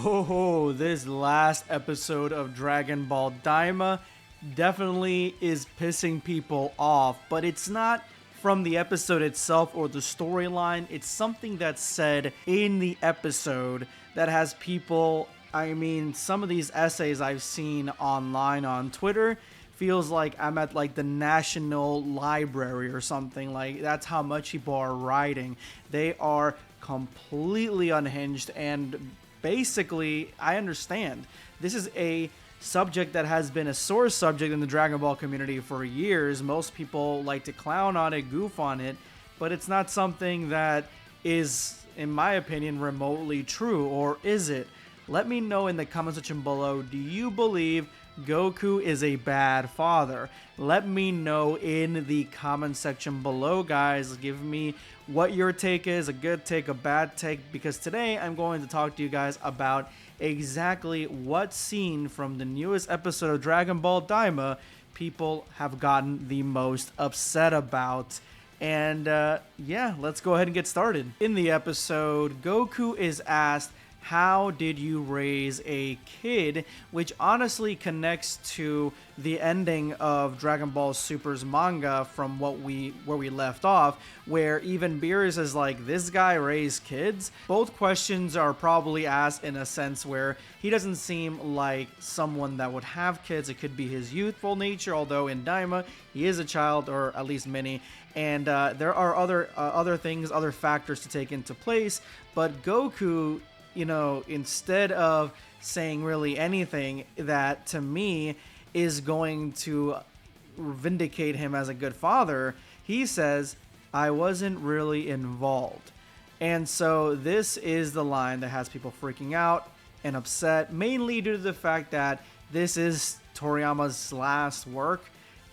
Oh, this last episode of Dragon Ball Daima definitely is pissing people off, but it's not from the episode itself or the storyline. It's something that's said in the episode that has people. I mean, some of these essays I've seen online on Twitter feels like I'm at like the National Library or something. Like, that's how much people are writing. They are completely unhinged, and basically, I understand. This is a subject that has been a sore subject in the Dragon Ball community for years. Most people like to clown on it, goof on it, but it's not something that is, in my opinion, remotely true. Or is it? Let me know in the comment section below. Do you believe Goku is a bad father? Let me know in the comment section below, guys. Give me what your take is, a good take, a bad take, because today I'm going to talk to you guys about exactly what scene from the newest episode of Dragon Ball Daima people have gotten the most upset about. And yeah, let's go ahead and get started. In the episode, Goku is asked, how did you raise a kid? Which honestly connects to the ending of Dragon Ball Super's manga from where we left off, where even Beerus is like, this guy raised kids? Both questions are probably asked in a sense where he doesn't seem like someone that would have kids. It could be his youthful nature, although in Daima he is a child, or at least many, and there are other things, other factors to take into place. But Goku, you know, instead of saying really anything that to me is going to vindicate him as a good father, he says, I wasn't really involved. And so this is the line that has people freaking out and upset, mainly due to the fact that this is Toriyama's last work.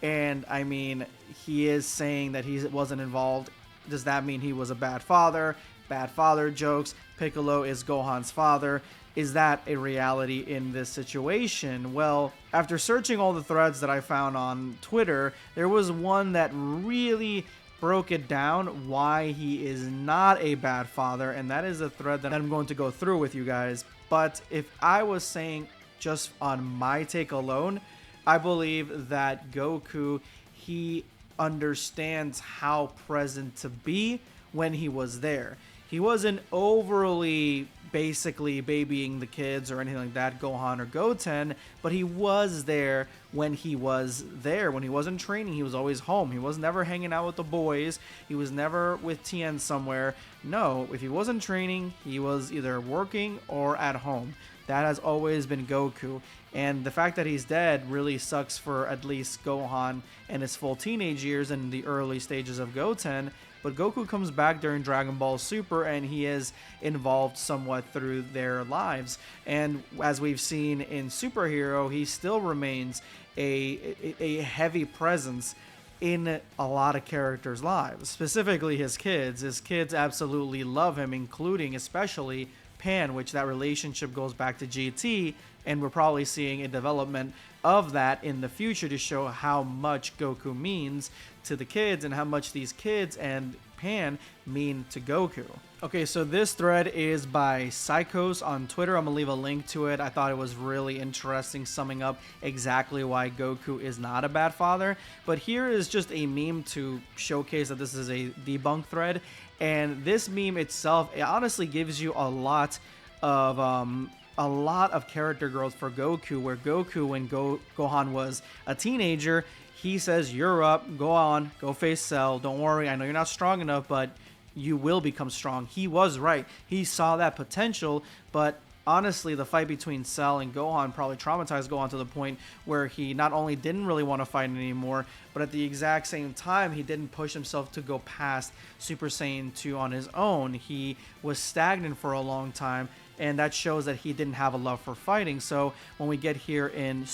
And I mean, he is saying that he wasn't involved. Does that mean he was a bad father? Bad father jokes. Piccolo is Gohan's father. Is that a reality in this situation? Well, after searching all the threads that I found on Twitter, there was one that really broke it down why he is not a bad father, and that is a thread that I'm going to go through with you guys. But if I was saying just on my take alone, I believe that Goku, he understands how present to be when he was there. He wasn't overly basically babying the kids or anything like that, Gohan or Goten, but he was there when he was there. When he wasn't training, he was always home. He was never hanging out with the boys. He was never with Tien somewhere. No, if he wasn't training, he was either working or at home. That has always been Goku. And the fact that he's dead really sucks for at least Gohan and his full teenage years and the early stages of Goten. But Goku comes back during Dragon Ball Super, and he is involved somewhat through their lives. And as we've seen in Superhero, he still remains a heavy presence in a lot of characters' lives, specifically his kids. His kids absolutely love him, including especially Pan, which that relationship goes back to GT, and we're probably seeing a development of that in the future to show how much Goku means to the kids and how much these kids and Pan mean to Goku. Okay, so this thread is by Psychos on Twitter. I'm gonna leave a link to it. I thought it was really interesting, summing up exactly why Goku is not a bad father. But here is just a meme to showcase that this is a debunk thread. And this meme itself, it honestly gives you a lot of character growth for Goku, where Goku, when Gohan was a teenager, he says, you're up, go on, go face Cell, don't worry, I know you're not strong enough, but you will become strong. He was right. He saw that potential, but honestly, the fight between Cell and Gohan probably traumatized Gohan to the point where he not only didn't really want to fight anymore, but at the exact same time, he didn't push himself to go past Super Saiyan 2 on his own. He was stagnant for a long time, and that shows that he didn't have a love for fighting. So when we get here in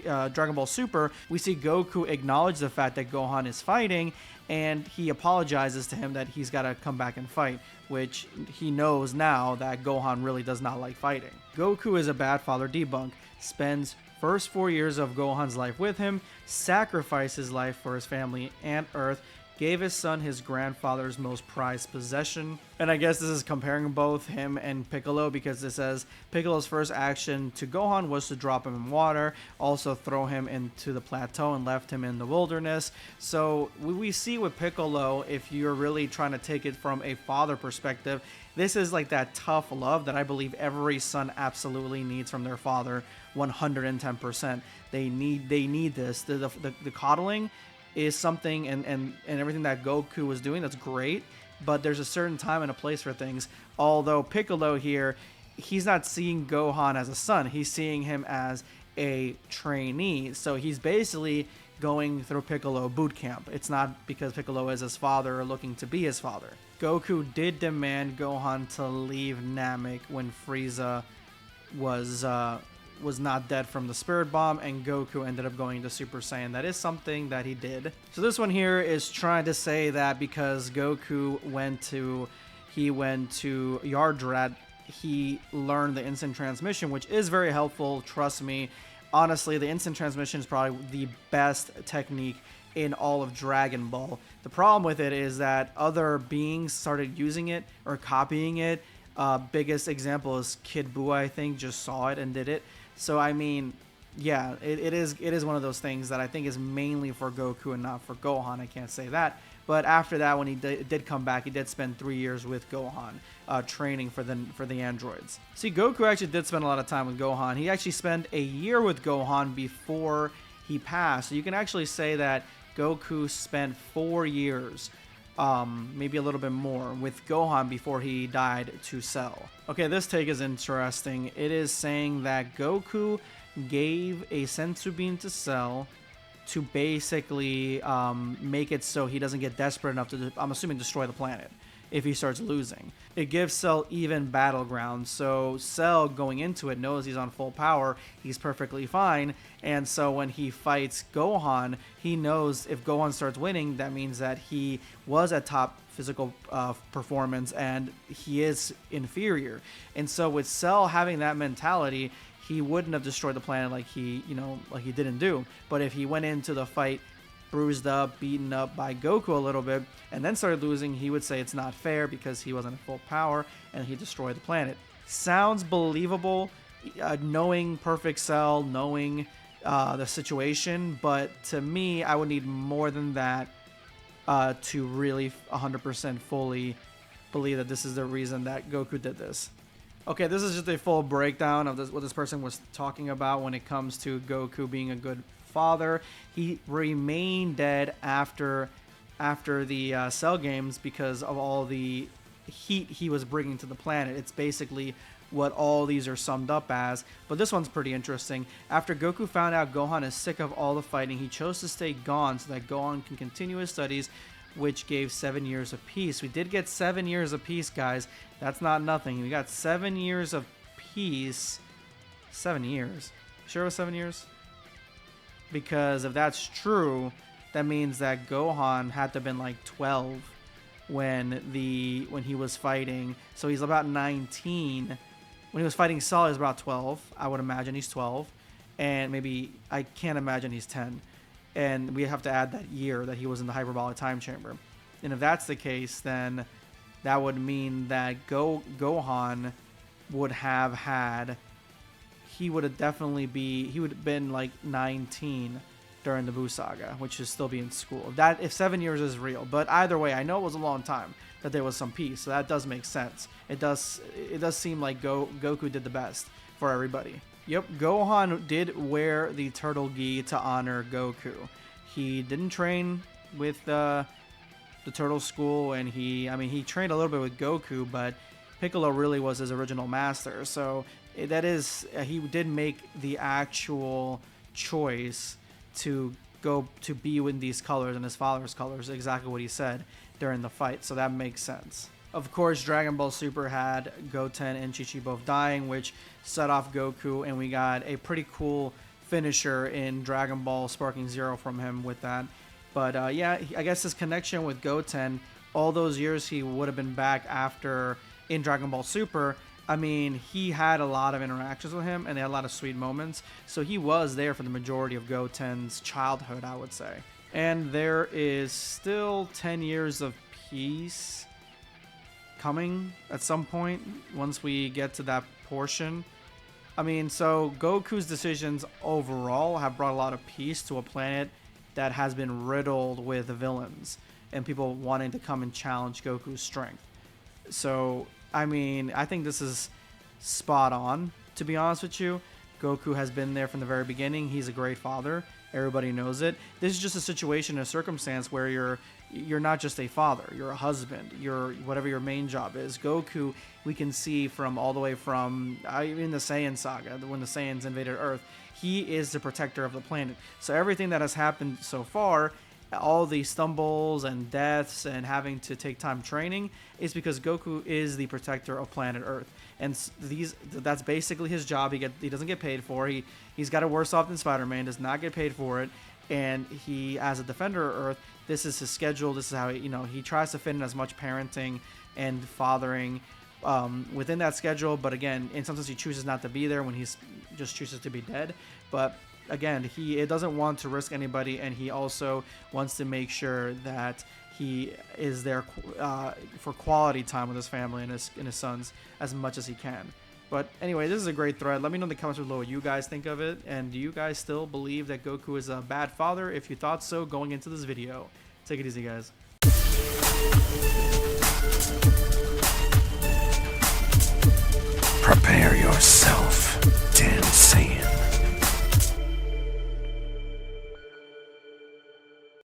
Dragon Ball Super, we see Goku acknowledge the fact that Gohan is fighting, and he apologizes to him that he's got to come back and fight, which he knows now that Gohan really does not like fighting. Goku is a bad father debunk, spends first 4 years of Gohan's life with him, sacrifices life for his family and Earth, gave his son his grandfather's most prized possession. And I guess this is comparing both him and Piccolo, because it says Piccolo's first action to Gohan was to drop him in water, also throw him into the plateau and left him in the wilderness. So we see with Piccolo, if you're really trying to take it from a father perspective, this is like that tough love that I believe every son absolutely needs from their father, 110%. They need this. The coddling is something, and everything that Goku was doing, that's great, but there's a certain time and a place for things. Although Piccolo here, he's not seeing Gohan as a son, he's seeing him as a trainee. So he's basically going through Piccolo boot camp. It's not because Piccolo is his father or looking to be his father. Goku did demand Gohan to leave Namek when Frieza was not dead from the Spirit Bomb, and Goku ended up going to Super Saiyan. That is something that he did. So this one here is trying to say that because Goku went to Yardrat, he learned the instant transmission, which is very helpful, trust me. Honestly, the instant transmission is probably the best technique in all of Dragon Ball. The problem with it is that other beings started using it or copying it. Biggest example is Kid Buu, I think, just saw it and did it. So I mean, yeah, it is one of those things that I think is mainly for Goku and not for Gohan. I can't say that. But after that, when he did come back, he did spend 3 years with Gohan, training for the androids. See, Goku actually did spend a lot of time with Gohan. He actually spent a year with Gohan before he passed. So you can actually say that Goku spent 4 years, maybe a little bit more, with Gohan before he died to Cell. Okay, this take is interesting. It is saying that Goku gave a senzu bean to Cell to basically make it so he doesn't get desperate enough to, I'm assuming, destroy the planet if he starts losing. It gives Cell even battleground, so Cell going into it knows he's on full power, he's perfectly fine, and so when he fights Gohan, he knows if Gohan starts winning, that means that he was at top physical performance and he is inferior. And so with Cell having that mentality, he wouldn't have destroyed the planet like he didn't do. But if he went into the fight bruised up, beaten up by Goku a little bit, and then started losing, he would say it's not fair because he wasn't at full power and he destroyed the planet. Sounds believable, knowing Perfect Cell, knowing the situation, but to me, I would need more than that to really 100% fully believe that this is the reason that Goku did this. Okay, this is just a full breakdown of what this person was talking about when it comes to Goku being a good father. He remained dead after the Cell games because of all the heat he was bringing to the planet. It's basically what all these are summed up as, but this one's pretty interesting. After Goku found out Gohan is sick of all the fighting, he chose to stay gone so that Gohan can continue his studies, which gave 7 years of peace. We did get 7 years of peace, guys. That's not nothing. We got 7 years of peace. 7 years. Sure it was 7 years? Because if that's true, that means that Gohan had to have been like 12 when he was fighting. So he's about 19. When he was fighting Cell, he was about 12. I would imagine he's 12. And maybe, I can't imagine he's 10. And we have to add that year that he was in the hyperbolic time chamber. And if that's the case, then that would mean that Gohan would have had, he would have been like 19 during the Buu Saga, which is still be in school. If 7 years is real. But either way, I know it was a long time that there was some peace, so that does make sense. It does seem like Goku did the best for everybody. Yep, Gohan did wear the turtle gi to honor Goku. He didn't train with the turtle school, and he trained a little bit with Goku, but Piccolo really was his original master. So that is, he did make the actual choice to go to be in these colors and his father's colors, exactly what he said during the fight. So that makes sense. Of course, Dragon Ball Super had Goten and Chi-Chi both dying, which set off Goku, and we got a pretty cool finisher in Dragon Ball Sparking Zero from him with that. But yeah, I guess his connection with Goten, all those years he would have been back after in Dragon Ball Super, I mean, he had a lot of interactions with him, and they had a lot of sweet moments. So he was there for the majority of Goten's childhood, I would say. And there is still 10 years of peace coming at some point once we get to that portion. I mean, so Goku's decisions overall have brought a lot of peace to a planet that has been riddled with villains and people wanting to come and challenge Goku's strength. So, I mean, I think this is spot on, to be honest with you. Goku has been there from the very beginning. He's a great father. Everybody knows it. This is just a situation, a circumstance where you're not just a father. You're a husband. You're whatever your main job is. Goku, we can see from all the way from in the Saiyan saga, when the Saiyans invaded Earth, he is the protector of the planet. So everything that has happened so far, all the stumbles and deaths and having to take time training, is because Goku is the protector of planet Earth. And that's basically his job. He doesn't get paid for it. He's got it worse off than Spider-Man, does not get paid for it. And he, as a defender of Earth, this is his schedule. This is how he tries to fit in as much parenting and fathering within that schedule. But again, in some sense, he chooses not to be there when he's just chooses to be dead. But again, he doesn't want to risk anybody, and he also wants to make sure that he is there for quality time with his family and his sons as much as he can. But anyway, this is a great thread. Let me know in the comments below what you guys think of it, and do you guys still believe that Goku is a bad father? If you thought so, going into this video. Take it easy, guys. Prepare yourself, Dan Saint.